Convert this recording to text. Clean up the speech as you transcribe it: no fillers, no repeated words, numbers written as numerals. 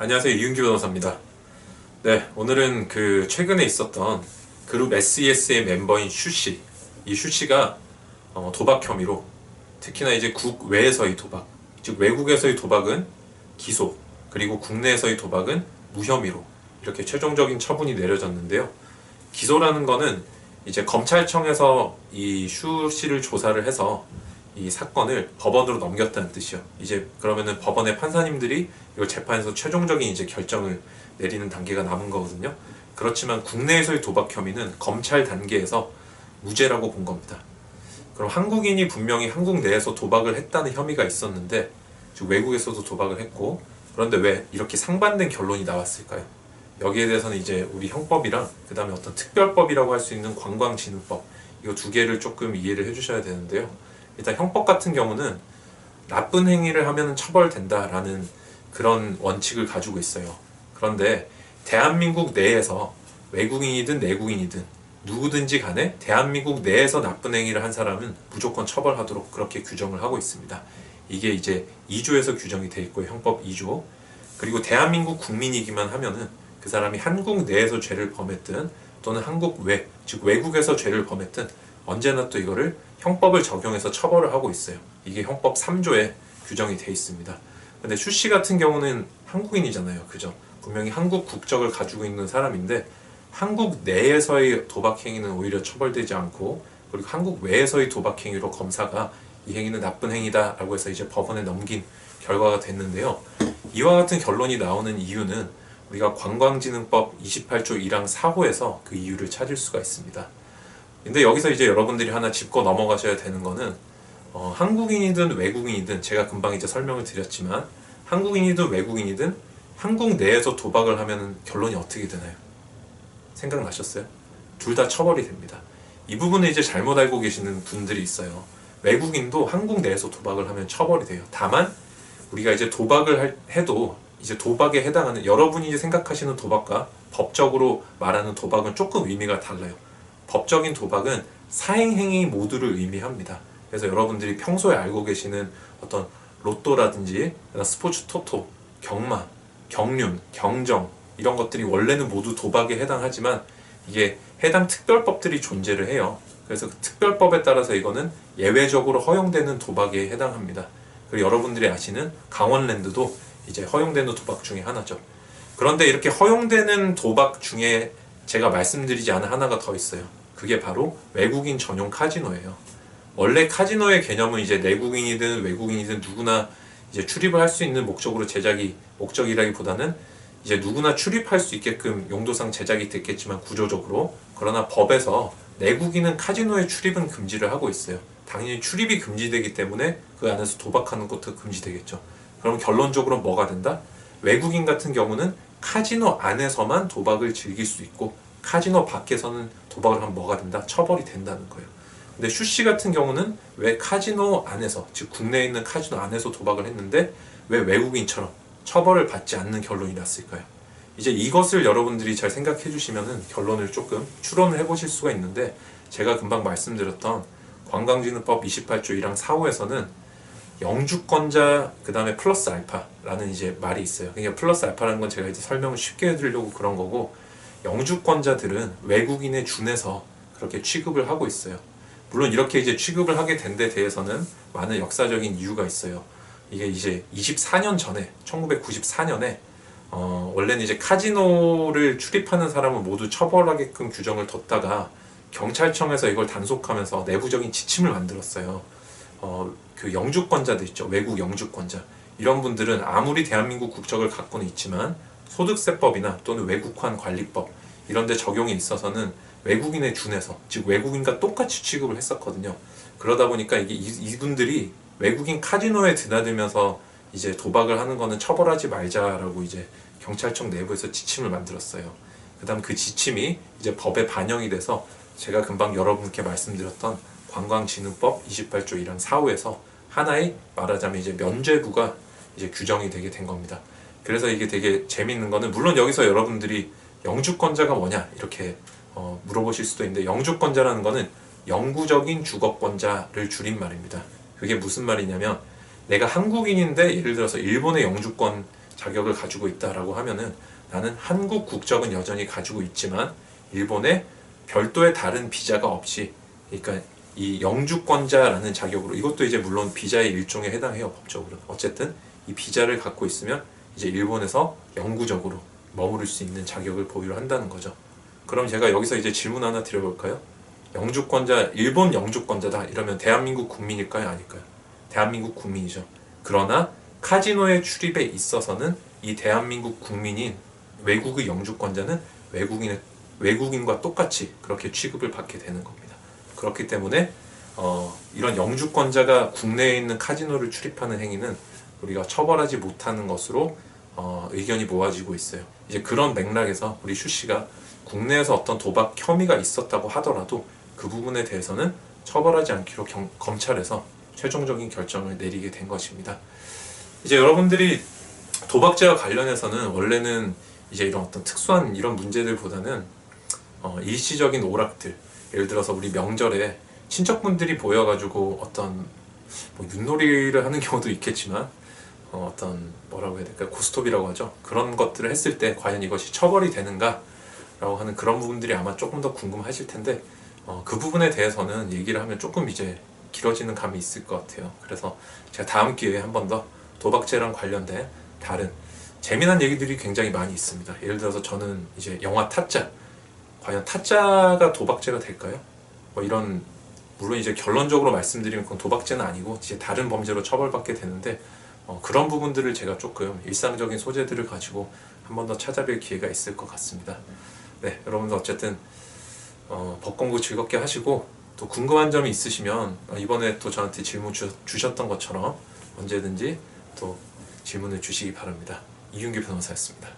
안녕하세요. 이윤기 변호사입니다. 네, 오늘은 그 최근에 있었던 그룹 SES의 멤버인 슈씨, 이 슈씨가 도박 혐의로, 특히나 이제 국외에서의 도박, 즉 외국에서의 도박은 기소, 그리고 국내에서의 도박은 무혐의로 이렇게 최종적인 처분이 내려졌는데요. 기소라는 거는 이제 검찰청에서 이 슈씨를 조사를 해서 이 사건을 법원으로 넘겼다는 뜻이요. 이제 그러면은 법원의 판사님들이 이걸 재판에서 최종적인 이제 결정을 내리는 단계가 남은 거거든요. 그렇지만 국내에서의 도박 혐의는 검찰 단계에서 무죄라고 본 겁니다. 그럼 한국인이 분명히 한국 내에서 도박을 했다는 혐의가 있었는데, 즉 외국에서도 도박을 했고, 그런데 왜 이렇게 상반된 결론이 나왔을까요? 여기에 대해서는 이제 우리 형법이랑 그 다음에 어떤 특별법이라고 할 수 있는 관광진흥법, 이거 두 개를 조금 이해를 해주셔야 되는데요. 일단 형법 같은 경우는 나쁜 행위를 하면 처벌된다라는 그런 원칙을 가지고 있어요. 그런데 대한민국 내에서 외국인이든 내국인이든 누구든지 간에 대한민국 내에서 나쁜 행위를 한 사람은 무조건 처벌하도록 그렇게 규정을 하고 있습니다. 이게 이제 2조에서 규정이 돼 있고요. 형법 2조. 그리고 대한민국 국민이기만 하면은 그 사람이 한국 내에서 죄를 범했든 또는 한국 외, 즉 외국에서 죄를 범했든 언제나 또 이거를 형법을 적용해서 처벌을 하고 있어요. 이게 형법 3조에 규정이 돼 있습니다. 근데 슈씨 같은 경우는 한국인이잖아요. 그죠? 분명히 한국 국적을 가지고 있는 사람인데 한국 내에서의 도박 행위는 오히려 처벌되지 않고, 그리고 한국 외에서의 도박 행위로 검사가 이 행위는 나쁜 행위다 라고 해서 이제 법원에 넘긴 결과가 됐는데요. 이와 같은 결론이 나오는 이유는 우리가 관광진흥법 28조 1항 4호에서 그 이유를 찾을 수가 있습니다. 근데 여기서 이제 여러분들이 하나 짚고 넘어가셔야 되는 거는 한국인이든 외국인이든 제가 금방 이제 설명을 드렸지만 한국인이든 외국인이든 한국 내에서 도박을 하면 결론이 어떻게 되나요? 생각나셨어요? 둘 다 처벌이 됩니다. 이 부분을 이제 잘못 알고 계시는 분들이 있어요. 외국인도 한국 내에서 도박을 하면 처벌이 돼요. 다만 우리가 이제 도박을 해도 이제 도박에 해당하는, 여러분이 이제 생각하시는 도박과 법적으로 말하는 도박은 조금 의미가 달라요. 법적인 도박은 사행행위 모두를 의미합니다. 그래서 여러분들이 평소에 알고 계시는 어떤 로또라든지 스포츠 토토, 경마, 경륜, 경정 이런 것들이 원래는 모두 도박에 해당하지만 이게 해당 특별법들이 존재를 해요. 그래서 그 특별법에 따라서 이거는 예외적으로 허용되는 도박에 해당합니다. 그리고 여러분들이 아시는 강원랜드도 이제 허용되는 도박 중에 하나죠. 그런데 이렇게 허용되는 도박 중에 제가 말씀드리지 않은 하나가 더 있어요. 그게 바로 외국인 전용 카지노예요. 원래 카지노의 개념은 이제 내국인이든 외국인이든 누구나 이제 출입을 할 수 있는 목적으로 목적이라기보다는 이제 누구나 출입할 수 있게끔 용도상 제작이 됐겠지만 구조적으로, 그러나 법에서 내국인은 카지노에 출입은 금지를 하고 있어요. 당연히 출입이 금지되기 때문에 그 안에서 도박하는 것도 금지되겠죠. 그럼 결론적으로 뭐가 된다? 외국인 같은 경우는 카지노 안에서만 도박을 즐길 수 있고 카지노 밖에서는 도박을 하면 뭐가 된다? 처벌이 된다는 거예요. 근데 슈씨 같은 경우는 왜 카지노 안에서, 즉 국내에 있는 카지노 안에서 도박을 했는데 왜 외국인처럼 처벌을 받지 않는 결론이 났을까요? 이제 이것을 여러분들이 잘 생각해 주시면은 결론을 조금 추론을 해 보실 수가 있는데, 제가 금방 말씀드렸던 관광진흥법 28조 1항 4호에서는 영주권자 그 다음에 플러스 알파라는 이제 말이 있어요. 그러니까 플러스 알파라는 건 제가 이제 설명을 쉽게 해드리려고 그런 거고, 영주권자들은 외국인에 준해서 그렇게 취급을 하고 있어요. 물론 이렇게 이제 취급을 하게 된 데 대해서는 많은 역사적인 이유가 있어요. 이게 이제 24년 전에 1994년에 원래는 이제 카지노를 출입하는 사람은 모두 처벌하게끔 규정을 뒀다가 경찰청에서 이걸 단속하면서 내부적인 지침을 만들었어요. 그 영주권자들 있죠. 외국 영주권자. 이런 분들은 아무리 대한민국 국적을 갖고는 있지만 소득세법이나 또는 외국환 관리법 이런 데 적용이 있어서는 외국인에 준해서, 즉 외국인과 똑같이 취급을 했었거든요. 그러다 보니까 이분들이 외국인 카지노에 드나들면서 이제 도박을 하는 거는 처벌하지 말자라고 이제 경찰청 내부에서 지침을 만들었어요. 그다음 그 지침이 이제 법에 반영이 돼서 제가 금방 여러분께 말씀드렸던 관광진흥법 28조 1항 4호에서 하나의 말하자면 이제 면죄부가 이제 규정이 되게 된 겁니다. 그래서 이게 되게 재밌는 거는, 물론 여기서 여러분들이 영주권자가 뭐냐 이렇게 물어보실 수도 있는데, 영주권자라는 거는 영구적인 주거권자를 줄인 말입니다. 그게 무슨 말이냐면, 내가 한국인인데 예를 들어서 일본의 영주권 자격을 가지고 있다라고 하면은 나는 한국 국적은 여전히 가지고 있지만 일본에 별도의 다른 비자가 없이, 그러니까 이 영주권자라는 자격으로, 이것도 이제 물론 비자의 일종에 해당해요, 법적으로. 어쨌든 이 비자를 갖고 있으면 이제 일본에서 영구적으로 머무를 수 있는 자격을 보유를 한다는 거죠. 그럼 제가 여기서 이제 질문 하나 드려볼까요? 영주권자, 일본 영주권자다 이러면 대한민국 국민일까요, 아닐까요? 대한민국 국민이죠. 그러나 카지노의 출입에 있어서는 이 대한민국 국민인 외국의 영주권자는 외국인과 똑같이 그렇게 취급을 받게 되는 겁니다. 그렇기 때문에 이런 영주권자가 국내에 있는 카지노를 출입하는 행위는 우리가 처벌하지 못하는 것으로 의견이 모아지고 있어요. 이제 그런 맥락에서 우리 슈 씨가 국내에서 어떤 도박 혐의가 있었다고 하더라도 그 부분에 대해서는 처벌하지 않기로 검찰에서 최종적인 결정을 내리게 된 것입니다. 이제 여러분들이 도박죄와 관련해서는 원래는 이제 이런 어떤 특수한 이런 문제들보다는 일시적인 오락들, 예를 들어서 우리 명절에 친척분들이 보여가지고 어떤 뭐 윷놀이를 하는 경우도 있겠지만 어떤 뭐라고 해야 될까요? 고스톱이라고 하죠. 그런 것들을 했을 때 과연 이것이 처벌이 되는가 라고 하는 그런 부분들이 아마 조금 더 궁금하실 텐데 그 부분에 대해서는 얘기를 하면 조금 이제 길어지는 감이 있을 것 같아요. 그래서 제가 다음 기회에 한 번 더 도박죄랑 관련된 다른 재미난 얘기들이 굉장히 많이 있습니다. 예를 들어서 저는 이제 영화 타짜, 과연 타짜가 도박죄가 될까요? 뭐 이런, 물론 이제 결론적으로 말씀드리면 그건 도박죄는 아니고 이제 다른 범죄로 처벌받게 되는데 그런 부분들을 제가 조금 일상적인 소재들을 가지고 한 번 더 찾아뵐 기회가 있을 것 같습니다. 네, 여러분들 어쨌든 법 공부 즐겁게 하시고, 또 궁금한 점이 있으시면 이번에 또 저한테 질문 주셨던 것처럼 언제든지 또 질문을 주시기 바랍니다. 이윤규 변호사였습니다.